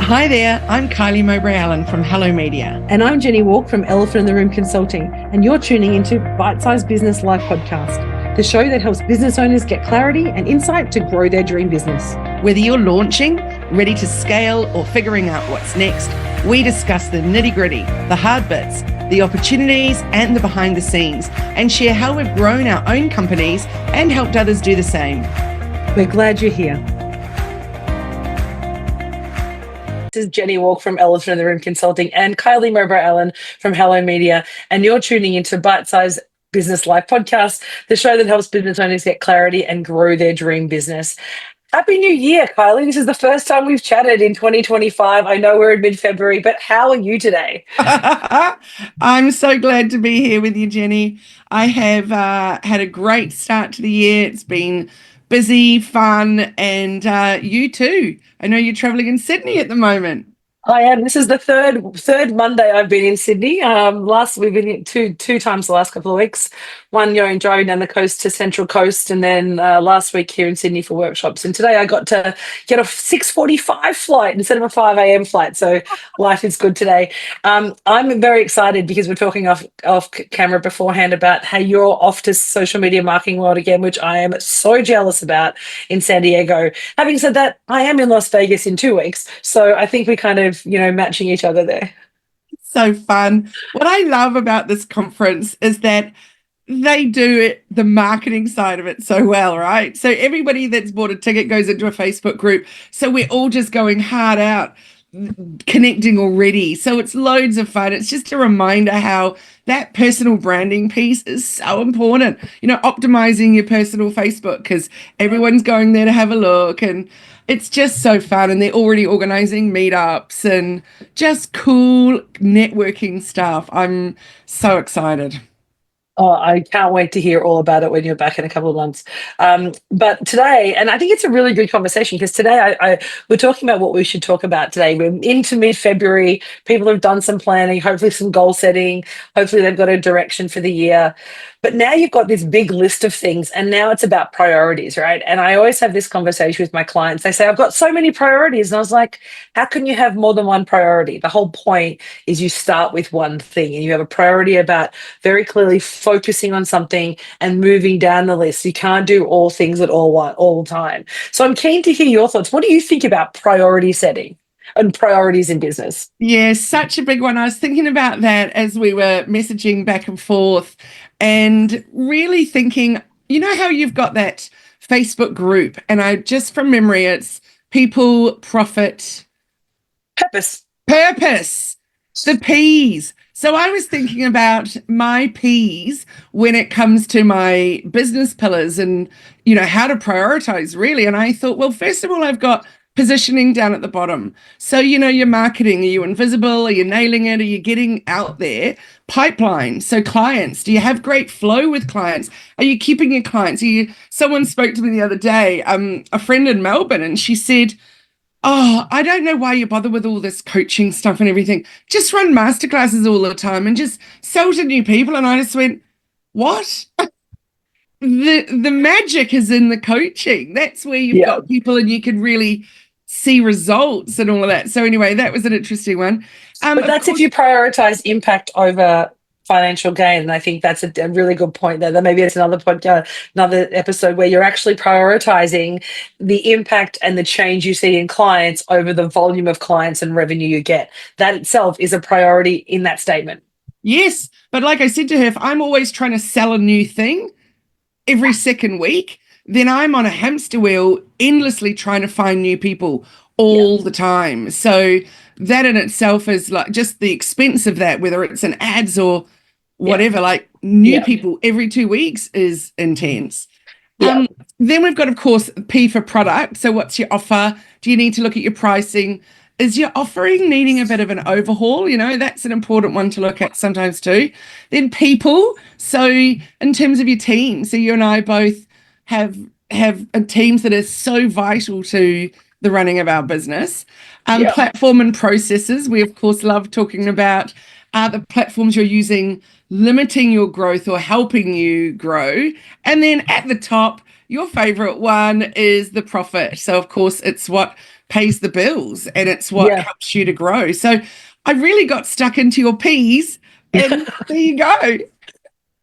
Hi there, I'm Kylie Mowbray-Allen from Hello Media. And I'm Jenni Walke from Elephant in the Room Consulting, and you're tuning into Bite-Sized Business Life Podcast, the show that helps business owners get clarity and insight to grow their dream business. Whether you're launching, ready to scale, or figuring out what's next, we discuss the nitty-gritty, the hard bits, the opportunities, and the behind the scenes, and share how we've grown our own companies and helped others do the same. We're glad you're here. This is Jenni Walke from Elephant in the Room Consulting and Kylie Mowbray-Allen from Hello Media, and you're tuning into Bite-Sized Business Life Podcast, the show that helps business owners get clarity and grow their dream business. Happy New Year, Kylie. This is the first time we've chatted in 2025. I know we're in mid-February, but how are you today? I'm so glad to be here with you, Jenni. I have had a great start to the year. It's been busy, fun, and you too. I know you're traveling in Sydney at the moment. I am. This is the third Monday I've been in Sydney. We've been in two times the last couple of weeks. One going driving down the coast to Central Coast, and then last week here in Sydney for workshops. And today I got to get a 6:45 flight instead of a 5 a.m. flight. So life is good today. I'm very excited because we're talking off camera beforehand about how you're off to social media marketing world again, which I am so jealous about in San Diego. Having said that, I am in Las Vegas in 2 weeks, so I think we kind of matching each other there. So fun. What I love about this conference is that they do the marketing side of it so well, right? So everybody that's bought a ticket goes into a Facebook group. So we're all just going hard out, connecting already. So it's loads of fun. It's just a reminder how that personal branding piece is so important. Optimizing your personal Facebook, because everyone's going there to have a look, and it's just so fun. And they're already organizing meetups and just cool networking stuff. I'm so excited. Oh, I can't wait to hear all about it when you're back in a couple of months. But today, and I think it's a really good conversation, because today we're talking about what we should talk about today. We're into mid-February. People have done some planning, hopefully some goal setting. Hopefully they've got a direction for the year. But now you've got this big list of things, and now it's about priorities, right? And I always have this conversation with my clients. They say, I've got so many priorities. And I was like, how can you have more than one priority? The whole point is you start with one thing, and you have a priority about very clearly focusing on something and moving down the list. You can't do all things at all time. So I'm keen to hear your thoughts. What do you think about priority setting and priorities in business? Yeah, such a big one. I was thinking about that as we were messaging back and forth, and really thinking, how you've got that Facebook group, and I just from memory, it's people, profit, purpose, the P's. So I was thinking about my P's when it comes to my business pillars and, how to prioritize really. And I thought, well, first of all, I've got positioning down at the bottom. So, your marketing, are you invisible? Are you nailing it? Are you getting out there? Pipeline. So clients, do you have great flow with clients? Are you keeping your clients? Someone spoke to me the other day, a friend in Melbourne, and she said, oh, I don't know why you bother with all this coaching stuff and everything. Just run masterclasses all the time and just sell to new people. And I just went, what? The magic is in the coaching. That's where you've got people and you can really see results and all of that. So anyway, that was an interesting one. But that's if you prioritize impact over financial gain. And I think that's a really good point there. That maybe it's another podcast, another episode where you're actually prioritizing the impact and the change you see in clients over the volume of clients and revenue you get. That itself is a priority in that statement. Yes. But like I said to her, if I'm always trying to sell a new thing every second week, then I'm on a hamster wheel endlessly trying to find new people all the time. So that in itself is like just the expense of that, whether it's an ads or whatever, like new people every 2 weeks is intense. Then we've got, of course, P for product. So what's your offer? Do you need to look at your pricing? Is your offering needing a bit of an overhaul? That's an important one to look at sometimes too. Then people. So in terms of your team, so you and I both have teams that are so vital to the running of our business. Platform and processes. We, of course, love talking about the platforms you're using, limiting your growth or helping you grow. And then at the top, your favorite one is the profit. So, of course, it's what pays the bills and it's what Yeah. helps you to grow. So I really got stuck into your P's, and there you go.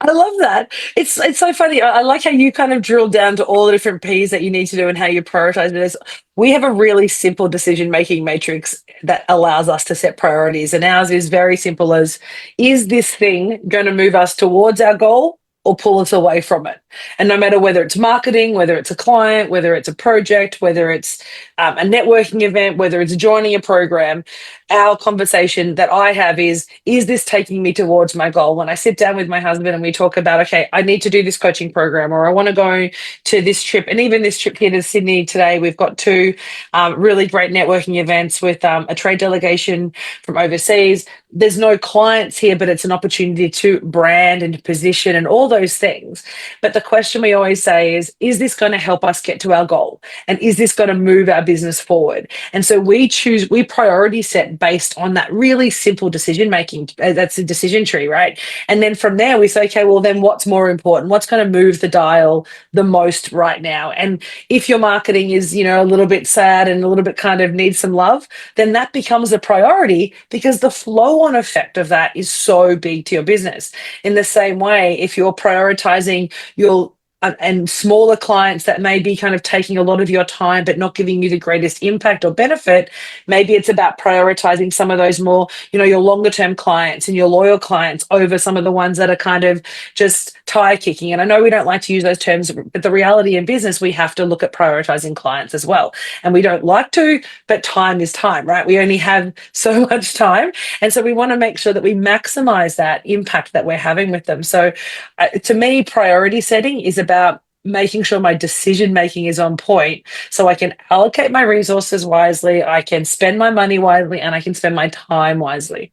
I love that. It's so funny. I like how you kind of drill down to all the different P's that you need to do and how you prioritize it. We have a really simple decision making matrix that allows us to set priorities, and ours is very simple as, is this thing going to move us towards our goal or pull us away from it? And no matter whether it's marketing, whether it's a client, whether it's a project, whether it's a networking event, whether it's joining a program, our conversation that I have is this taking me towards my goal? When I sit down with my husband and we talk about, okay, I need to do this coaching program, or I want to go to this trip. And even this trip here to Sydney today, we've got two really great networking events with a trade delegation from overseas. There's no clients here, but it's an opportunity to brand and to position and all those things. But the question we always say is this going to help us get to our goal? And is this going to move our business forward? And so we priority set based on that really simple decision making. That's a decision tree, right? And then from there we say, okay, well then what's more important? What's going to move the dial the most right now? And if your marketing is, a little bit sad and a little bit kind of needs some love, then that becomes a priority, because the flow on effect of that is so big to your business. In the same way, if you're prioritizing your and smaller clients that may be kind of taking a lot of your time but not giving you the greatest impact or benefit, maybe it's about prioritizing some of those more, your longer term clients and your loyal clients over some of the ones that are kind of just tire kicking. And I know we don't like to use those terms, but the reality in business, we have to look at prioritizing clients as well. And we don't like to, but time is time, right? We only have so much time. And so we want to make sure that we maximize that impact that we're having with them. So to me, priority setting is about making sure my decision making is on point, so I can allocate my resources wisely, I can spend my money wisely, and I can spend my time wisely.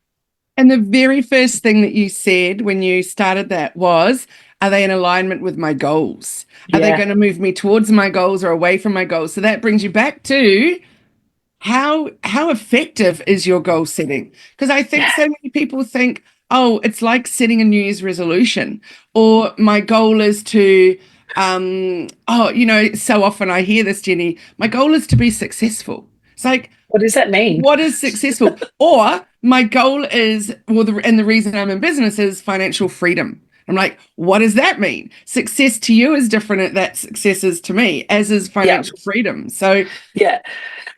And the very first thing that you said when you started that was, are they in alignment with my goals? Are they going to move me towards my goals or away from my goals? So that brings you back to how effective is your goal setting? Because I think so many people think, oh, it's like setting a New Year's resolution, or my goal is to so often I hear this, Jenni, my goal is to be successful. It's like, what does that mean? What is successful? Or my goal is, and the reason I'm in business is financial freedom. I'm like, what does that mean? Success to you is different that success is to me, as is financial freedom. So yeah.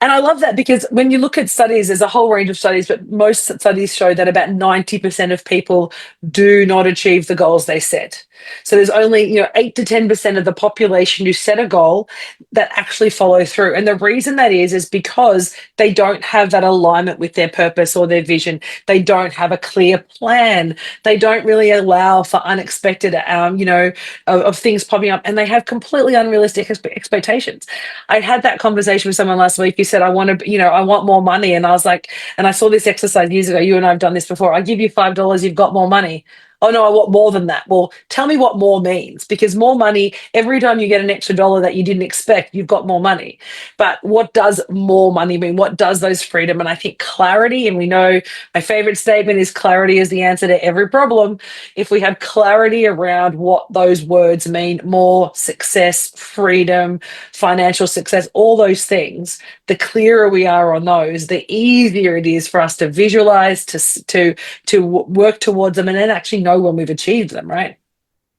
And I love that, because when you look at studies, there's a whole range of studies, but most studies show that about 90% of people do not achieve the goals they set. So there's only 8 to 10% of the population who set a goal that actually follow through. And the reason that is because they don't have that alignment with their purpose or their vision. They don't have a clear plan. They don't really allow for unexpected, of things popping up, and they have completely unrealistic expectations. I had that conversation with someone last week who said, I want more money. And I was like, and I saw this exercise years ago. You and I have done this before. I give you $5, you've got more money. Oh no, I want more than that. Well, tell me what more means, because more money, every time you get an extra dollar that you didn't expect, you've got more money. But what does more money mean? What does those freedom? And I think clarity, and we know my favorite statement is clarity is the answer to every problem. If we have clarity around what those words mean, more success, freedom, financial success, all those things, the clearer we are on those, the easier it is for us to visualize, to work towards them, and then actually know when we've achieved them, right?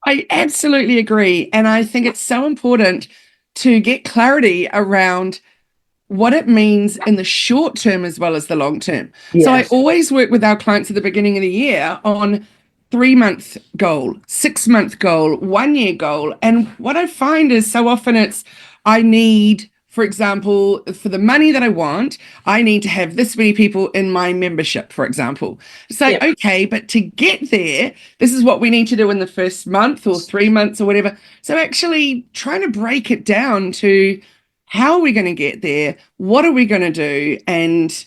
I absolutely agree. And I think it's so important to get clarity around what it means in the short term as well as the long term. Yes. So I always work with our clients at the beginning of the year on 3-month goal, 6-month goal, 1-year goal. And what I find is so often I need, for example, for the money that I want, I need to have this many people in my membership, for example. It's like, okay, but to get there, this is what we need to do in the first month or 3 months or whatever. So actually trying to break it down to how are we going to get there? What are we going to do? And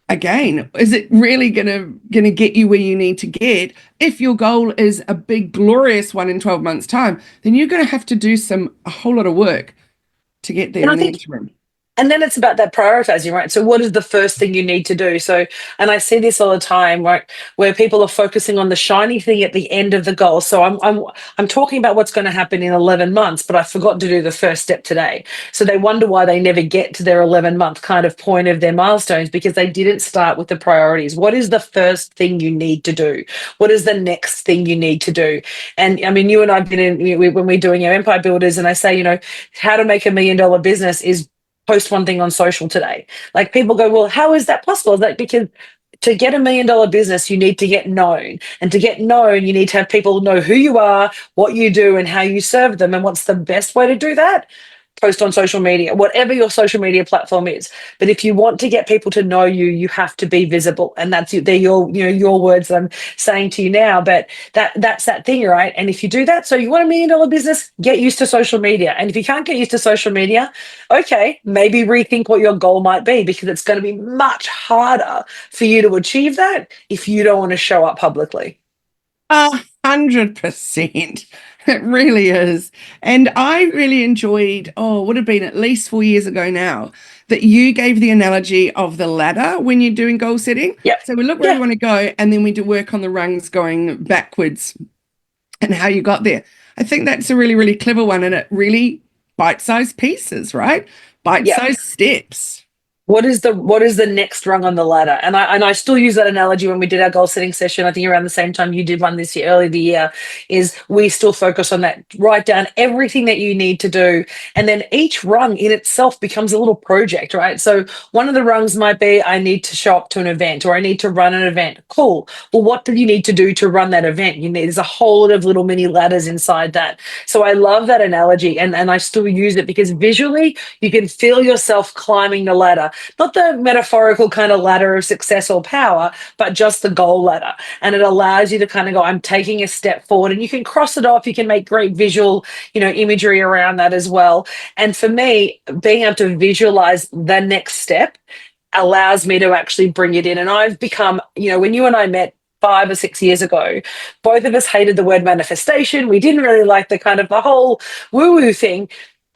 again, is it really going to get you where you need to get? If your goal is a big, glorious one in 12 months' time, then you're going to have to do a whole lot of work to get there in the interim. And then it's about that prioritizing, right? So what is the first thing you need to do? So, and I see this all the time, right, where people are focusing on the shiny thing at the end of the goal. So I'm talking about what's going to happen in 11 months, but I forgot to do the first step today. So they wonder why they never get to their 11-month kind of point of their milestones, because they didn't start with the priorities. What is the first thing you need to do? What is the next thing you need to do? And I mean, you and I've been in, when we're doing our empire builders, and I say, how to make $1 million business is post one thing on social today. Like, people go, well, how is that possible? Is that because to get $1 million business, you need to get known. And to get known, you need to have people know who you are, what you do, and how you serve them. And what's the best way to do that? Post on social media, whatever your social media platform is. But if you want to get people to know you, you have to be visible. And they're your words that I'm saying to you now. But that's that thing, right? And if you do that, so you want $1 million business, get used to social media. And if you can't get used to social media, okay, maybe rethink what your goal might be, because it's going to be much harder for you to achieve that if you don't want to show up publicly. 100%. It really is. And I really enjoyed, would have been at least 4 years ago now, that you gave the analogy of the ladder when you're doing goal setting. Yep. So we look where we want to go, and then we do work on the rungs going backwards and how you got there. I think that's a really, really clever one. And it really bite-sized pieces, right? Bite-sized steps. What is the next rung on the ladder? And I still use that analogy when we did our goal setting session. I think around the same time you did one this year, early the year, is we still focus on that. Write down everything that you need to do, and then each rung in itself becomes a little project, right? So one of the rungs might be, I need to show up to an event, or I need to run an event. Cool. Well, what do you need to do to run that event? There's a whole lot of little mini ladders inside that. So I love that analogy, and I still use it because visually you can feel yourself climbing the ladder. Not the metaphorical kind of ladder of success or power, but just the goal ladder. And it allows you to kind of go, I'm taking a step forward, and you can cross it off. You can make great visual, imagery around that as well. And for me, being able to visualize the next step allows me to actually bring it in. And I've become, when you and I met 5 or 6 years ago, both of us hated the word manifestation. We didn't really like the whole woo-woo thing.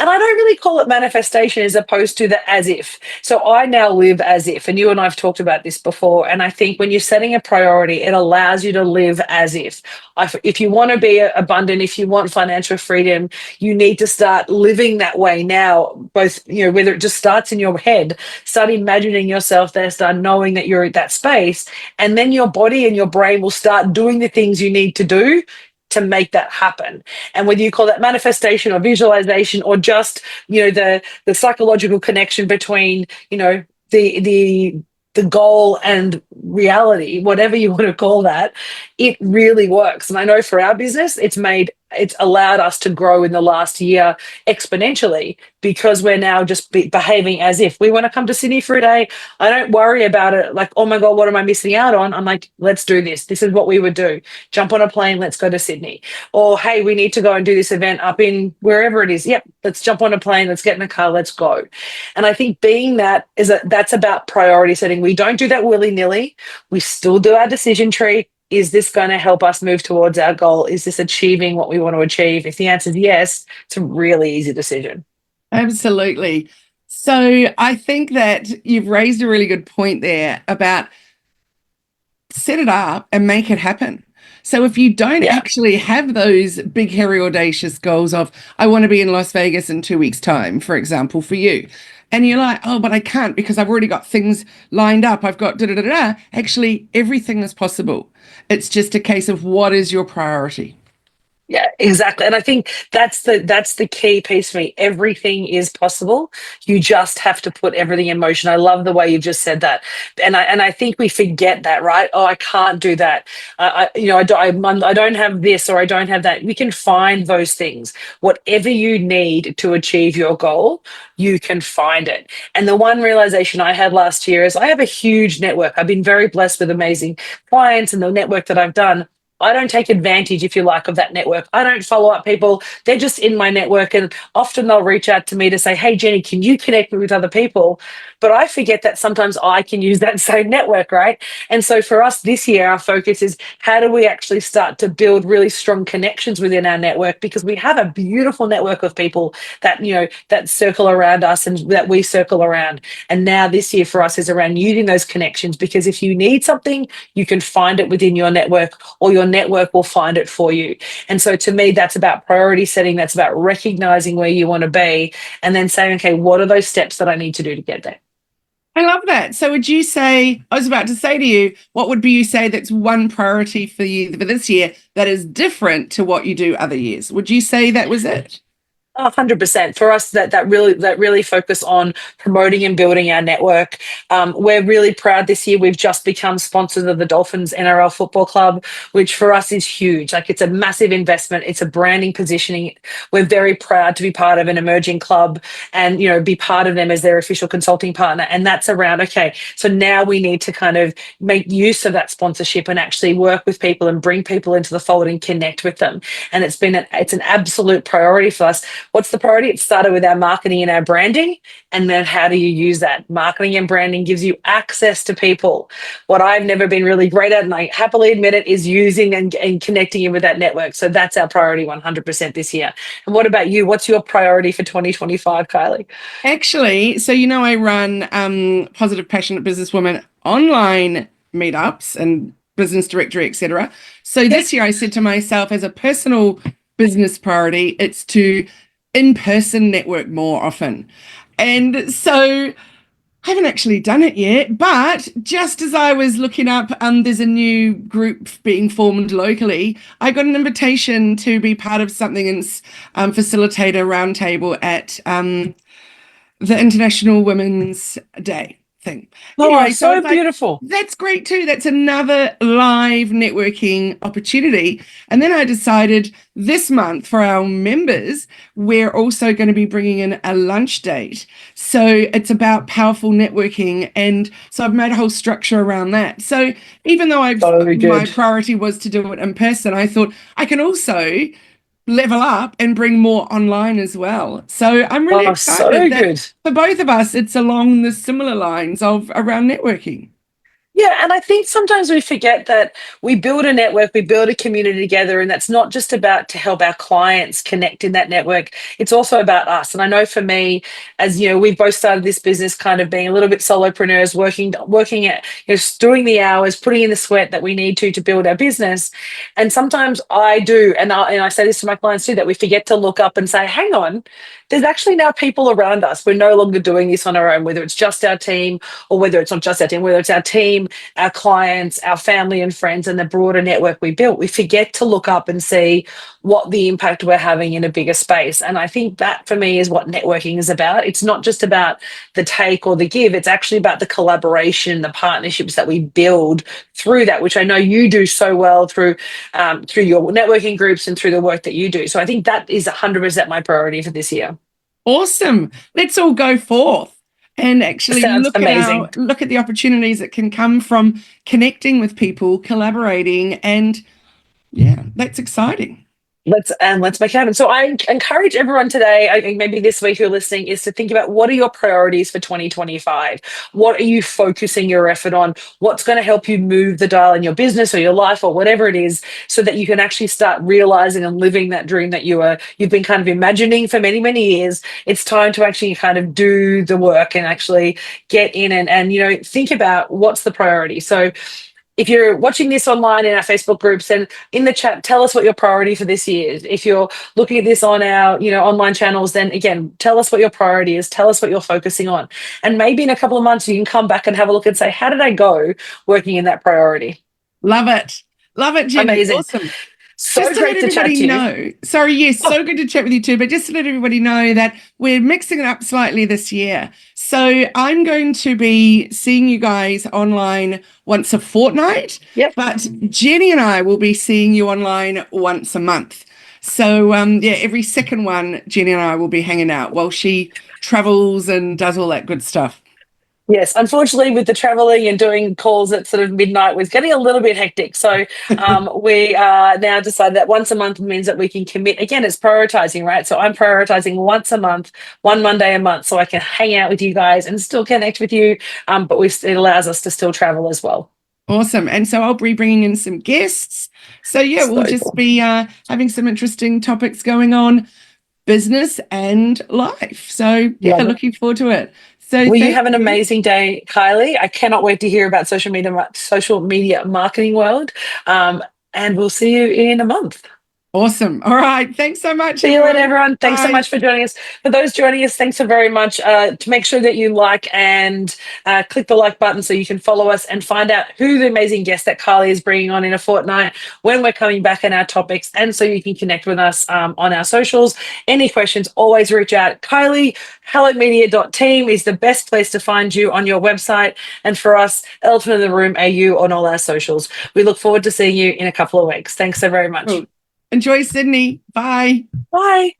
And I don't really call it manifestation as opposed to the as if. So I now live as if, and you and I have talked about this before. And I think when you're setting a priority, it allows you to live as if. If you want to be abundant, if you want financial freedom, you need to start living that way now. Both, whether it just starts in your head, start imagining yourself there, start knowing that you're at that space, and then your body and your brain will start doing the things you need to do to make that happen. And whether you call that manifestation or visualization, or just, the psychological connection between, the goal and reality, whatever you want to call that, it really works. And I know for our business, it's allowed us to grow in the last year exponentially, because we're now just behaving as if we want to come to Sydney for a day. I don't worry about it like, oh my God, what am I missing out on? I'm like, let's do this. This is what we would do. Jump on a plane, let's go to Sydney. Or, hey, we need to go and do this event up in wherever it is. Yep, let's jump on a plane, let's get in a car, let's go. And I think that's about priority setting. We don't do that willy-nilly. We still do our decision tree. Is this going to help us move towards our goal? Is this achieving what we want to achieve? If the answer is yes, it's a really easy decision. Absolutely. So I think that you've raised a really good point there about set it up and make it happen. So if you don't actually have those big, hairy, audacious goals of, I want to be in Las Vegas in 2 weeks' time, for example, for you, and you're like, oh, but I can't because I've already got things lined up. I've got da-da-da-da. Actually, everything is possible. It's just a case of what is your priority. Yeah, exactly. And I think that's the key piece for me. Everything is possible. You just have to put everything in motion. I love the way you just said that. And I think we forget that, right? Oh, I can't do that. I don't have this, or I don't have that. We can find those things. Whatever you need to achieve your goal, you can find it. And the one realization I had last year is I have a huge network. I've been very blessed with amazing clients and the network that I've done. I don't take advantage, if you like, of that network. I don't follow up people. They're just in my network. And often they'll reach out to me to say, hey, Jenni, can you connect me with other people? But I forget that sometimes I can use that same network, right? And so for us this year, our focus is how do we actually start to build really strong connections within our network, because we have a beautiful network of people that, that circle around us and that we circle around. And now this year for us is around using those connections, because if you need something, you can find it within your network, or your network will find it for you. And so to me, that's about priority setting. That's about recognizing where you want to be and then saying, okay, what are those steps that I need to do to get there? I love that. So would you say, I was about to say to you, what would you say that's one priority for you for this year that is different to what you do other years? Would you say that was it? 100% for us, that really focus on promoting and building our network. We're really proud this year. We've just become sponsors of the Dolphins NRL Football Club, which for us is huge. Like, it's a massive investment. It's a branding positioning. We're very proud to be part of an emerging club and be part of them as their official consulting partner. And that's around, okay, so now we need to kind of make use of that sponsorship and actually work with people and bring people into the fold and connect with them. And it's an absolute priority for us. What's the priority? It started with our marketing and our branding. And then how do you use that? Marketing and branding gives you access to people. What I've never been really great at, and I happily admit it, is using and connecting in with that network. So that's our priority 100% this year. And what about you? What's your priority for 2025, Kylie? Actually, so I run Positive Passionate Businesswoman online meetups and business directory, etc. So this year I said to myself, as a personal business priority, it's to in-person network more often. And so I haven't actually done it yet, but just as I was looking up, there's a new group being formed locally. I got an invitation to be part of something and facilitate a roundtable at the International Women's Day thing. Anyway, so beautiful. That's great too. That's another live networking opportunity. And then I decided this month for our members, we're also going to be bringing in a lunch date. So it's about powerful networking. And so I've made a whole structure around that. So even though my priority was to do it in person, I thought I can also level up and bring more online as well. So I'm really excited that for both of us, it's along the similar lines of around networking. Yeah, and I think sometimes we forget that we build a network, we build a community together, and that's not just about to help our clients connect in that network. It's also about us. And I know for me, as we've both started this business kind of being a little bit solopreneurs, working at, doing the hours, putting in the sweat that we need to build our business. And sometimes I do, and I say this to my clients too, that we forget to look up and say, hang on, there's actually now people around us. We're no longer doing this on our own, whether it's just our team or whether it's not just our team, whether it's our team, our clients, our family and friends, and the broader network we built. We forget to look up and see what the impact we're having in a bigger space. And I think that for me is what networking is about. It's not just about the take or the give. It's actually about the collaboration, the partnerships that we build through that, which I know you do so well through your networking groups and through the work that you do. So I think that is 100% my priority for this year. Awesome. Let's all go forth and actually look at the opportunities that can come from connecting with people, collaborating, and yeah, that's exciting. Let's make it happen. So I encourage everyone today, I think maybe this week who're listening, is to think about what are your priorities for 2025? What are you focusing your effort on? What's going to help you move the dial in your business or your life or whatever it is, so that you can actually start realizing and living that dream that you've been kind of imagining for many, many years. It's time to actually kind of do the work and actually get in and think about what's the priority. So if you're watching this online in our Facebook groups and in the chat, tell us what your priority for this year is. If you're looking at this on our, online channels, then again, tell us what your priority is. Tell us what you're focusing on. And maybe in a couple of months, you can come back and have a look and say, how did I go working in that priority? Love it. Love it, Jenni. Amazing. Awesome. So just great to chat to you. Sorry, yes, so good to chat with you too. But just to let everybody know that we're mixing it up slightly this year. So I'm going to be seeing you guys online once a fortnight. Yep. But Jenni and I will be seeing you online once a month. So every second one, Jenni and I will be hanging out while she travels and does all that good stuff. Yes, unfortunately, with the traveling and doing calls at sort of midnight was getting a little bit hectic. So we now decided that once a month means that we can commit. Again, it's prioritizing, right? So I'm prioritizing once a month, one Monday a month, so I can hang out with you guys and still connect with you. But it allows us to still travel as well. Awesome. And so I'll be bringing in some guests. So yeah, we'll So just cool. be having some interesting topics going on, business and life. So yeah, Love it. looking forward to it. So Well, you thank have an you. amazing day, Kylie. I cannot wait to hear about social media marketing world. And we'll see you in a month. Awesome. All right. Thanks so much, See you later, everyone. everyone. Thanks so Bye. much for joining us. For those joining us, thanks so very much. To make sure that you like and click the like button so you can follow us and find out who the amazing guest that Kylie is bringing on in a fortnight, when we're coming back in our topics, and so you can connect with us on our socials. Any questions, always reach out. Kylie, hellomedia.team is the best place to find you on your website. And for us, Elephant in the Room AU on all our socials. We look forward to seeing you in a couple of weeks. Thanks so very much. Cool. Enjoy Sydney. Bye. Bye.